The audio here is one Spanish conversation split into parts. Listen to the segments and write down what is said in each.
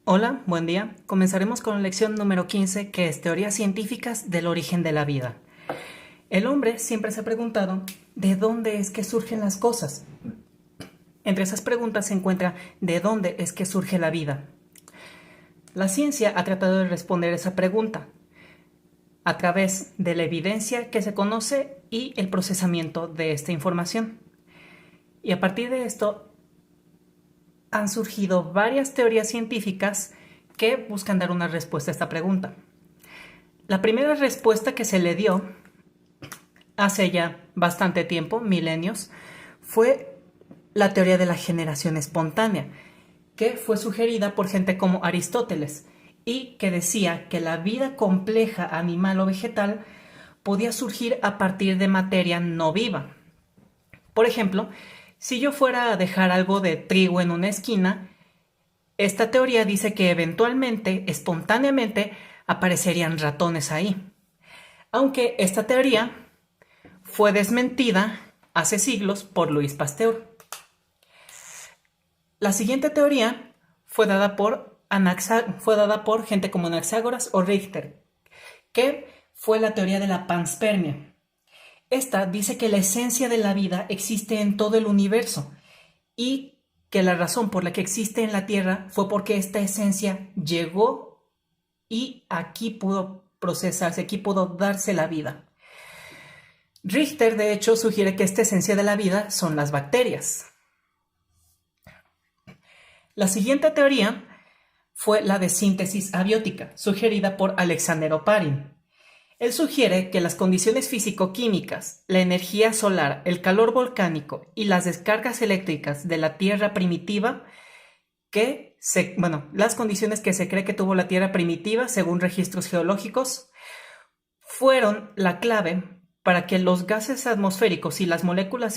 Hola, buen día. Comenzaremos con la lección número 15, que es Teorías científicas del origen de la vida. El hombre siempre se ha preguntado ¿de dónde es que surgen las cosas? Entre esas preguntas se encuentra ¿de dónde es que surge la vida? La ciencia ha tratado de responder esa pregunta a través de la evidencia que se conoce y el procesamiento de esta información. Y a partir de esto han surgido varias teorías científicas que buscan dar una respuesta a esta pregunta. La primera respuesta que se le dio hace ya bastante tiempo, milenios, fue la teoría de la generación espontánea, que fue sugerida por gente como Aristóteles y que decía que la vida compleja animal o vegetal podía surgir a partir de materia no viva. Por ejemplo, si yo fuera a dejar algo de trigo en una esquina, esta teoría dice que eventualmente, espontáneamente, aparecerían ratones ahí. Aunque esta teoría fue desmentida hace siglos por Louis Pasteur. La siguiente teoría fue dada por gente como Anaxágoras o Richter, que fue la teoría de la panspermia. Esta dice que la esencia de la vida existe en todo el universo y que la razón por la que existe en la Tierra fue porque esta esencia llegó y aquí pudo procesarse, aquí pudo darse la vida. Richter, de hecho, sugiere que esta esencia de la vida son las bacterias. La siguiente teoría fue la de síntesis abiótica, sugerida por Alexander Oparin. Él sugiere que las condiciones físico-químicas, la energía solar, el calor volcánico y las descargas eléctricas de la Tierra primitiva, las condiciones que se cree que tuvo la Tierra primitiva, según registros geológicos, fueron la clave para que los gases atmosféricos y las moléculas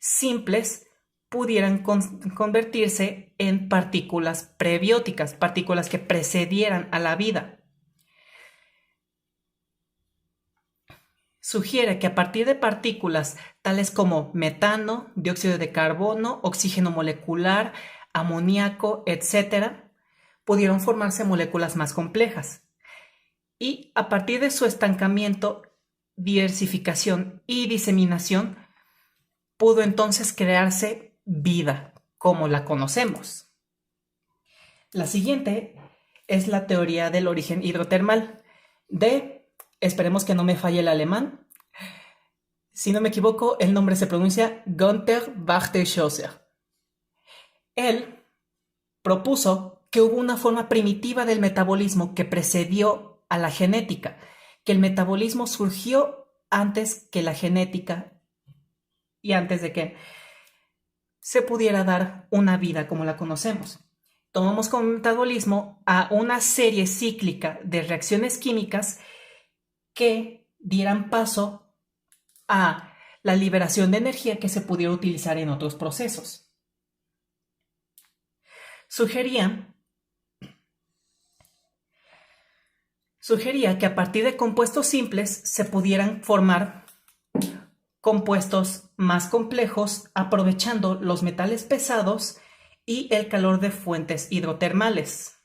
simples pudieran convertirse en partículas prebióticas, partículas que precedieran a la vida. Sugiere que a partir de partículas tales como metano, dióxido de carbono, oxígeno molecular, amoníaco, etc., pudieron formarse moléculas más complejas. Y a partir de su estancamiento, diversificación y diseminación, pudo entonces crearse vida, como la conocemos. La siguiente es la teoría del origen hidrotermal esperemos que no me falle el alemán, si no me equivoco, el nombre se pronuncia Günther Walter-Schosser. Él propuso que hubo una forma primitiva del metabolismo que precedió a la genética, que el metabolismo surgió antes que la genética y antes de que se pudiera dar una vida como la conocemos. Tomamos como metabolismo a una serie cíclica de reacciones químicas que dieran paso a la liberación de energía que se pudiera utilizar en otros procesos. Sugería que a partir de compuestos simples se pudieran formar compuestos más complejos aprovechando los metales pesados y el calor de fuentes hidrotermales.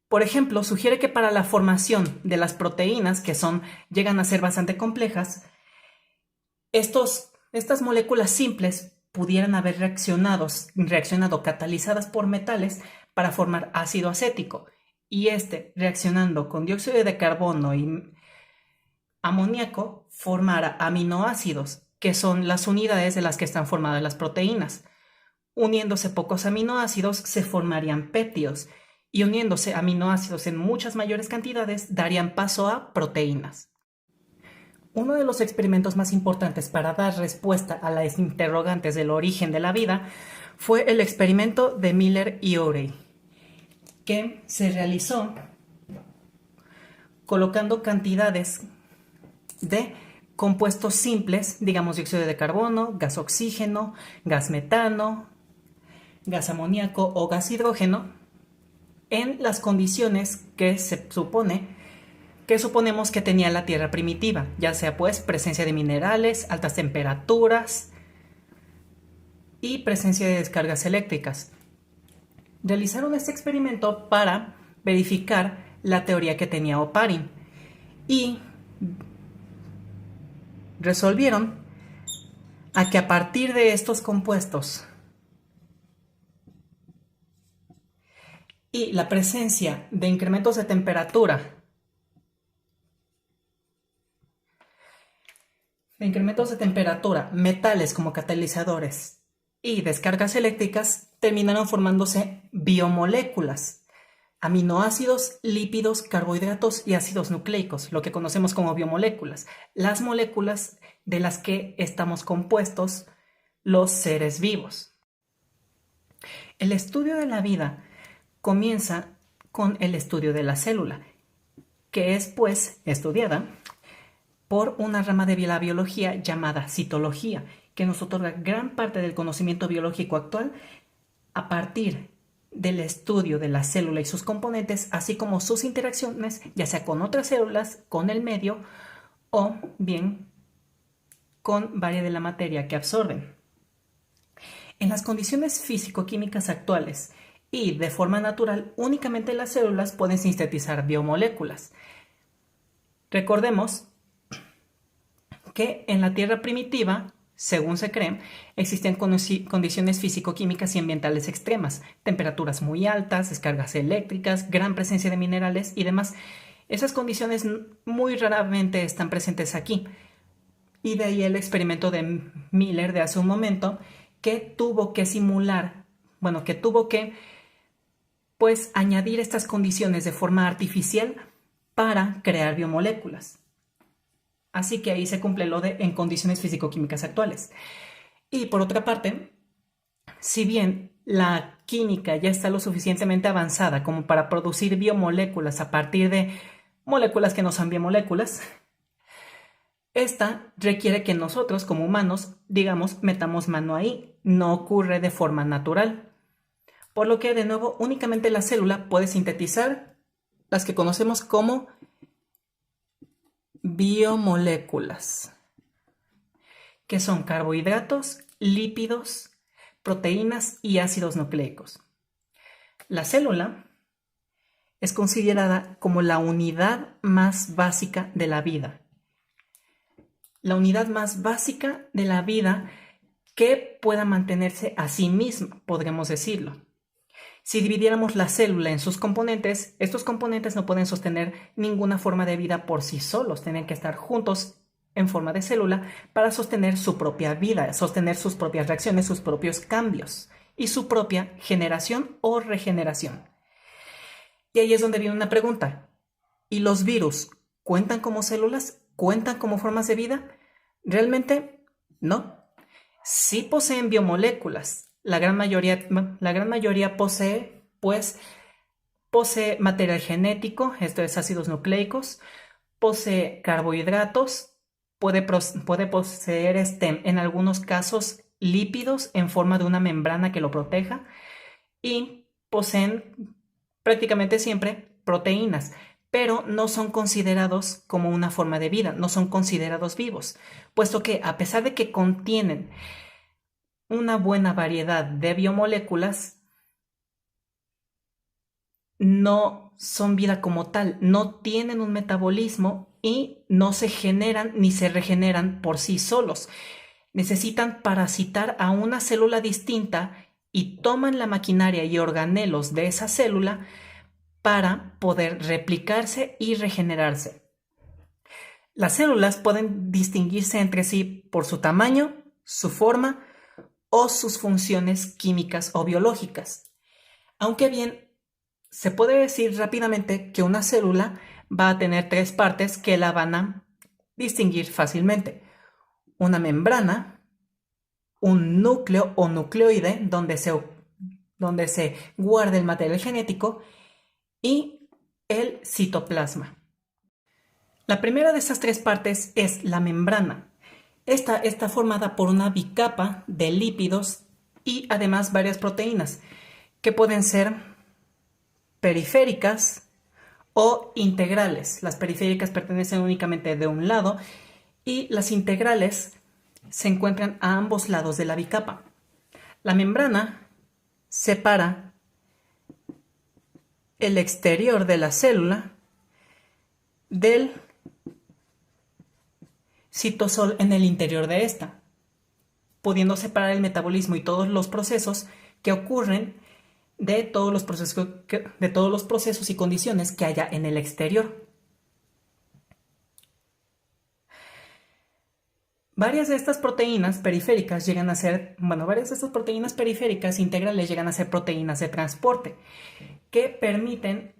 Por ejemplo, sugiere que para la formación de las proteínas, que llegan a ser bastante complejas, estas moléculas simples pudieran haber reaccionado catalizadas por metales para formar ácido acético, y reaccionando con dióxido de carbono y amoníaco, formara aminoácidos, que son las unidades de las que están formadas las proteínas. Uniéndose pocos aminoácidos se formarían péptidos, y uniéndose aminoácidos en muchas mayores cantidades darían paso a proteínas. Uno de los experimentos más importantes para dar respuesta a las interrogantes del origen de la vida fue el experimento de Miller y Urey, que se realizó colocando cantidades de compuestos simples, digamos dióxido de carbono, gas oxígeno, gas metano, gas amoníaco o gas hidrógeno, en las condiciones que suponemos que tenía la Tierra primitiva, ya sea pues presencia de minerales, altas temperaturas y presencia de descargas eléctricas. Realizaron este experimento para verificar la teoría que tenía Oparin y resolvieron a que a partir de estos compuestos y la presencia de incrementos de temperatura, metales como catalizadores y descargas eléctricas, terminaron formándose biomoléculas, aminoácidos, lípidos, carbohidratos y ácidos nucleicos, lo que conocemos como biomoléculas, las moléculas de las que estamos compuestos los seres vivos. El estudio de la vida comienza con el estudio de la célula, que es pues estudiada por una rama de la biología llamada citología, que nos otorga gran parte del conocimiento biológico actual a partir del estudio de la célula y sus componentes, así como sus interacciones, ya sea con otras células, con el medio o bien con varias de la materia que absorben. En las condiciones físico-químicas actuales y de forma natural, únicamente las células pueden sintetizar biomoléculas. Recordemos que en la Tierra primitiva, según se cree, existían condiciones físico-químicas y ambientales extremas, temperaturas muy altas, descargas eléctricas, gran presencia de minerales y demás. Esas condiciones muy raramente están presentes aquí. Y de ahí el experimento de Miller de hace un momento, que tuvo que pues añadir estas condiciones de forma artificial para crear biomoléculas. Así que ahí se cumple lo de en condiciones físico-químicas actuales. Y por otra parte, si bien la química ya está lo suficientemente avanzada como para producir biomoléculas a partir de moléculas que no son biomoléculas, esta requiere que nosotros como humanos, digamos, metamos mano ahí. No ocurre de forma natural. Por lo que, de nuevo, únicamente la célula puede sintetizar las que conocemos como biomoléculas, que son carbohidratos, lípidos, proteínas y ácidos nucleicos. La célula es considerada como la unidad más básica de la vida. La unidad más básica de la vida que pueda mantenerse a sí misma, podríamos decirlo. Si dividiéramos la célula en sus componentes, estos componentes no pueden sostener ninguna forma de vida por sí solos, tienen que estar juntos en forma de célula para sostener su propia vida, sostener sus propias reacciones, sus propios cambios y su propia generación o regeneración. Y ahí es donde viene una pregunta. ¿Y los virus cuentan como células? ¿Cuentan como formas de vida? Realmente no. Sí poseen biomoléculas. La gran mayoría posee material genético, esto es ácidos nucleicos, posee carbohidratos, puede poseer en algunos casos lípidos en forma de una membrana que lo proteja y poseen prácticamente siempre proteínas, pero no son considerados como una forma de vida, no son considerados vivos, puesto que a pesar de que contienen una buena variedad de biomoléculas, no son vida como tal, no tienen un metabolismo y no se generan ni se regeneran por sí solos. Necesitan parasitar a una célula distinta y toman la maquinaria y organelos de esa célula para poder replicarse y regenerarse. Las células pueden distinguirse entre sí por su tamaño, su forma o sus funciones químicas o biológicas. Aunque bien, se puede decir rápidamente que una célula va a tener tres partes que la van a distinguir fácilmente. Una membrana, un núcleo o nucleoide donde se guarda el material genético y el citoplasma. La primera de estas tres partes es la membrana. Esta está formada por una bicapa de lípidos y además varias proteínas que pueden ser periféricas o integrales. Las periféricas pertenecen únicamente de un lado y las integrales se encuentran a ambos lados de la bicapa. La membrana separa el exterior de la célula del citosol en el interior de esta, pudiendo separar el metabolismo y todos los procesos que ocurren de todos los procesos y condiciones que haya en el exterior. Varias de estas proteínas periféricas integrales llegan a ser proteínas de transporte que permiten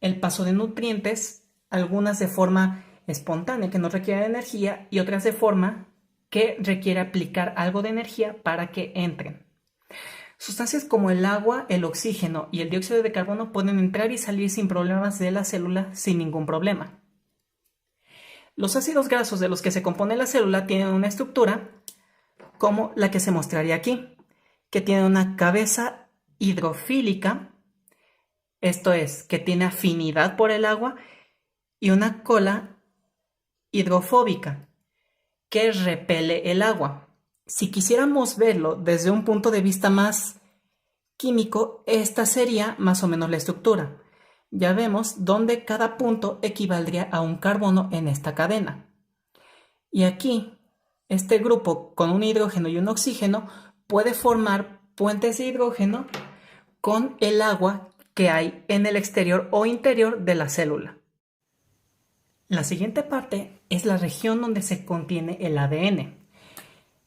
el paso de nutrientes, algunas de forma espontánea que no requiere energía y otras de forma que requiere aplicar algo de energía para que entren. Sustancias como el agua, el oxígeno y el dióxido de carbono pueden entrar y salir sin problemas de la célula sin ningún problema. Los ácidos grasos de los que se compone la célula tienen una estructura como la que se mostraría aquí, que tiene una cabeza hidrofílica, esto es, que tiene afinidad por el agua, y una cola hidrofóbica, que repele el agua. Si quisiéramos verlo desde un punto de vista más químico, esta sería más o menos la estructura. Ya vemos dónde cada punto equivaldría a un carbono en esta cadena. Y aquí, este grupo con un hidrógeno y un oxígeno puede formar puentes de hidrógeno con el agua que hay en el exterior o interior de la célula. La siguiente parte es la región donde se contiene el ADN.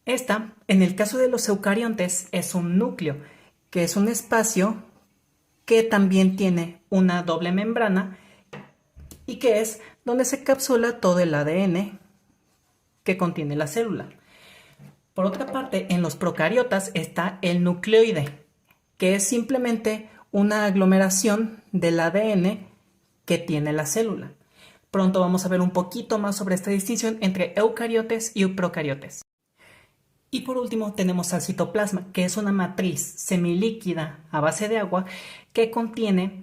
Esta, en el caso de los eucariontes, es un núcleo, que es un espacio que también tiene una doble membrana y que es donde se encapsula todo el ADN que contiene la célula. Por otra parte, en los procariotas está el nucleoide, que es simplemente una aglomeración del ADN que tiene la célula. Pronto vamos a ver un poquito más sobre esta distinción entre eucariotes y procariotes. Y por último tenemos al citoplasma, que es una matriz semilíquida a base de agua que contiene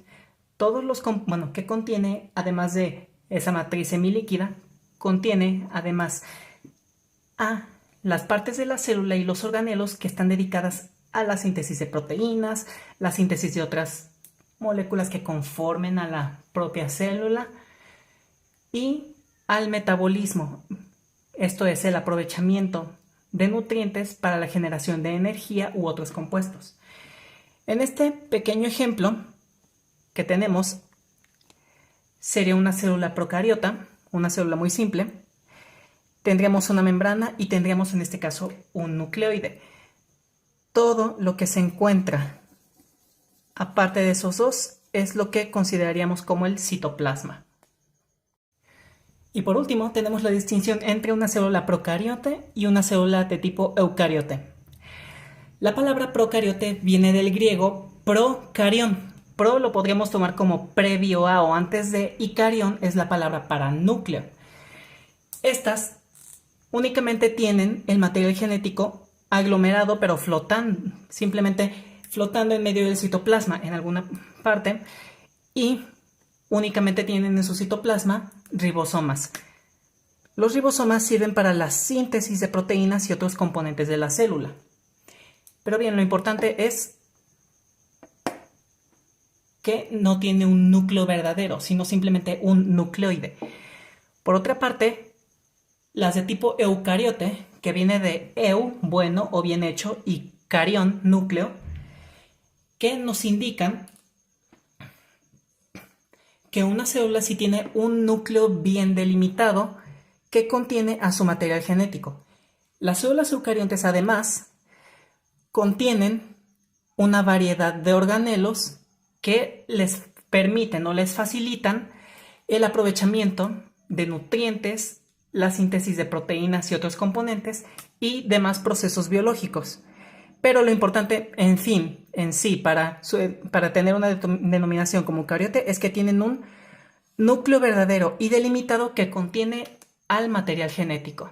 además de esa matriz semilíquida, contiene además a las partes de la célula y los organelos que están dedicadas a la síntesis de proteínas, la síntesis de otras moléculas que conformen a la propia célula y al metabolismo, esto es el aprovechamiento de nutrientes para la generación de energía u otros compuestos. En este pequeño ejemplo que tenemos sería una célula procariota, una célula muy simple. Tendríamos una membrana y tendríamos en este caso un nucleoide. Todo lo que se encuentra aparte de esos dos es lo que consideraríamos como el citoplasma. Y por último tenemos la distinción entre una célula procariote y una célula de tipo eucariote. La palabra procariote viene del griego procarión. Pro lo podríamos tomar como previo a o antes de, y carión es la palabra para núcleo. Estas únicamente tienen el material genético aglomerado pero flotando, simplemente flotando en medio del citoplasma en alguna parte, y únicamente tienen en su citoplasma ribosomas. Los ribosomas sirven para la síntesis de proteínas y otros componentes de la célula. Pero bien, lo importante es que no tiene un núcleo verdadero, sino simplemente un nucleoide. Por otra parte, las de tipo eucariote, que viene de eu, bueno o bien hecho, y carión, núcleo, que nos indican que una célula sí tiene un núcleo bien delimitado que contiene a su material genético. Las células eucariontes además contienen una variedad de organelos que les permiten o les facilitan el aprovechamiento de nutrientes, la síntesis de proteínas y otros componentes y demás procesos biológicos. Pero lo importante, en sí, para tener una denominación como eucariote es que tienen un núcleo verdadero y delimitado que contiene al material genético.